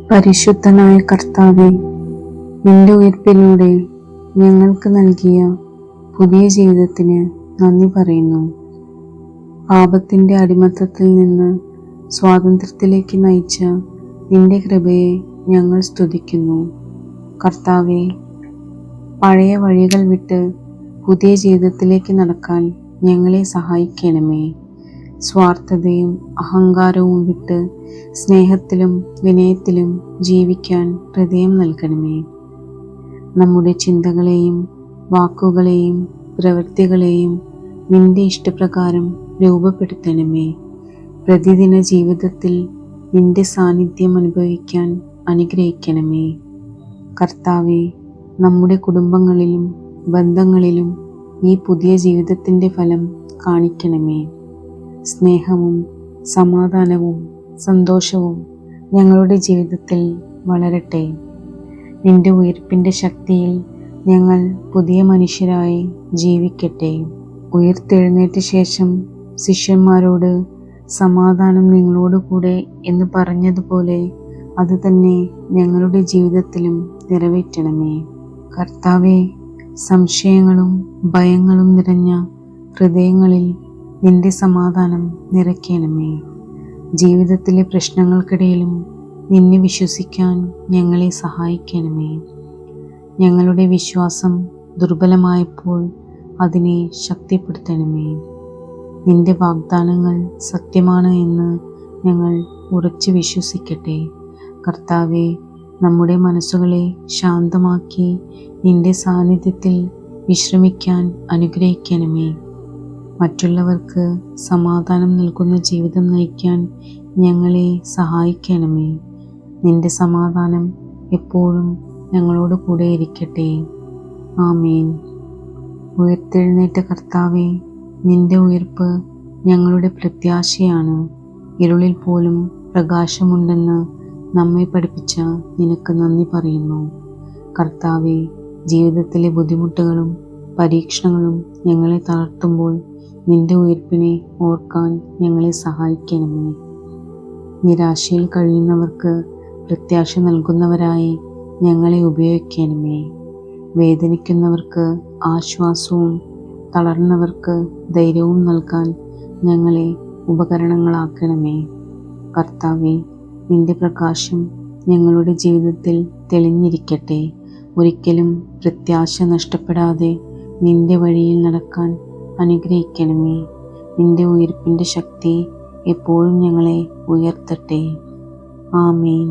പരിശുദ്ധനായ കർത്താവേ, നിന്റെ ഉയിർപ്പിലൂടെ ഞങ്ങൾക്ക് നൽകിയ പുതിയ ജീവിതത്തിന് നന്ദി പറയുന്നു. പാപത്തിൻ്റെ അടിമത്തത്തിൽ നിന്ന് സ്വാതന്ത്ര്യത്തിലേക്ക് നയിച്ച നിന്റെ കൃപയെ ഞങ്ങൾ സ്തുതിക്കുന്നു. കർത്താവേ, പഴയ വഴികൾ വിട്ട് പുതിയ ജീവിതത്തിലേക്ക് നടക്കാൻ ഞങ്ങളെ സഹായിക്കണമേ. സ്വാർത്ഥതയും അഹങ്കാരവും വിട്ട് സ്നേഹത്തിലും വിനയത്തിലും ജീവിക്കാൻ ഹൃദയം നൽകണമേ. നമ്മുടെ ചിന്തകളെയും വാക്കുകളെയും പ്രവൃത്തികളെയും നിന്റെ ഇഷ്ടപ്രകാരം രൂപപ്പെടുത്തണമേ. പ്രതിദിന ജീവിതത്തിൽ നിന്റെ സാന്നിധ്യം അനുഭവിക്കാൻ അനുഗ്രഹിക്കണമേ. കർത്താവേ, നമ്മുടെ കുടുംബങ്ങളിലും ബന്ധങ്ങളിലും ഈ പുതിയ ജീവിതത്തിൻ്റെ ഫലം കാണിക്കണമേ. സ്നേഹവും സമാധാനവും സന്തോഷവും ഞങ്ങളുടെ ജീവിതത്തിൽ വളരട്ടെ. നിന്റെ ഉയിർപ്പിൻ്റെ ശക്തിയിൽ ഞങ്ങൾ പുതിയ മനുഷ്യരായി ജീവിക്കട്ടെ. ഉയിർത്തെഴുന്നേറ്റ ശേഷം ശിഷ്യന്മാരോട് സമാധാനം നിങ്ങളോടുകൂടെ എന്ന് പറഞ്ഞതുപോലെ അത് തന്നെ ഞങ്ങളുടെ ജീവിതത്തിലും നിറവേറ്റണമേ. കർത്താവേ, സംശയങ്ങളും ഭയങ്ങളും നിറഞ്ഞ ഹൃദയങ്ങളിൽ നിന്റെ സമാധാനം നിറയ്ക്കണമേ. ജീവിതത്തിലെ പ്രശ്നങ്ങൾക്കിടയിലും നിന്നെ വിശ്വസിക്കാൻ ഞങ്ങളെ സഹായിക്കണമേ. ഞങ്ങളുടെ വിശ്വാസം ദുർബലമായപ്പോൾ അതിനെ ശക്തിപ്പെടുത്തണമേ. നിന്റെ വാഗ്ദാനങ്ങൾ സത്യമാണ് എന്ന് ഞങ്ങൾ ഉറച്ചു വിശ്വസിക്കട്ടെ. കർത്താവെ, നമ്മുടെ മനസ്സുകളെ ശാന്തമാക്കി നിന്റെ സാന്നിധ്യത്തിൽ വിശ്രമിക്കാൻ അനുഗ്രഹിക്കണമേ. മറ്റുള്ളവർക്ക് സമാധാനം നൽകുന്ന ജീവിതം നയിക്കാൻ ഞങ്ങളെ സഹായിക്കണമേ. നിന്റെ സമാധാനം എപ്പോഴും ഞങ്ങളോട് കൂടെ ഇരിക്കട്ടെ. ആമേൻ. ഉയർത്തെഴുന്നേറ്റ കർത്താവേ, നിന്റെ ഉയിർപ്പ് ഞങ്ങളുടെ പ്രത്യാശയാണ്. ഇരുളിൽ പോലും പ്രകാശമുണ്ടെന്ന് നമ്മെ പഠിപ്പിച്ച നിനക്ക് നന്ദി പറയുന്നു. കർത്താവേ, ജീവിതത്തിലെ ബുദ്ധിമുട്ടുകളും പരീക്ഷണങ്ങളും ഞങ്ങളെ തളർത്തുമ്പോൾ നിന്റെ ഉയിർപ്പിനെ ഓർക്കാൻ ഞങ്ങളെ സഹായിക്കണമേ. നിരാശയിൽ കഴിയുന്നവർക്ക് പ്രത്യാശ നൽകുന്നവരായി ഞങ്ങളെ ഉപയോഗിക്കണമേ. വേദനിക്കുന്നവർക്ക് ആശ്വാസവും തളർന്നവർക്ക് ധൈര്യവും നൽകാൻ ഞങ്ങളെ ഉപകരണങ്ങളാക്കണമേ. കർത്താവേ, നിന്റെ പ്രകാശം ഞങ്ങളുടെ ജീവിതത്തിൽ തെളിഞ്ഞിരിക്കട്ടെ. ഒരിക്കലും പ്രത്യാശ നഷ്ടപ്പെടാതെ നിന്റെ വഴിയിൽ നടക്കാൻ അനുഗ്രഹിക്കണമേ. നിന്റെ ഉയിർപ്പിൻ്റെ ശക്തി എപ്പോഴും ഞങ്ങളെ ഉയർത്തട്ടെ. ആമേൻ.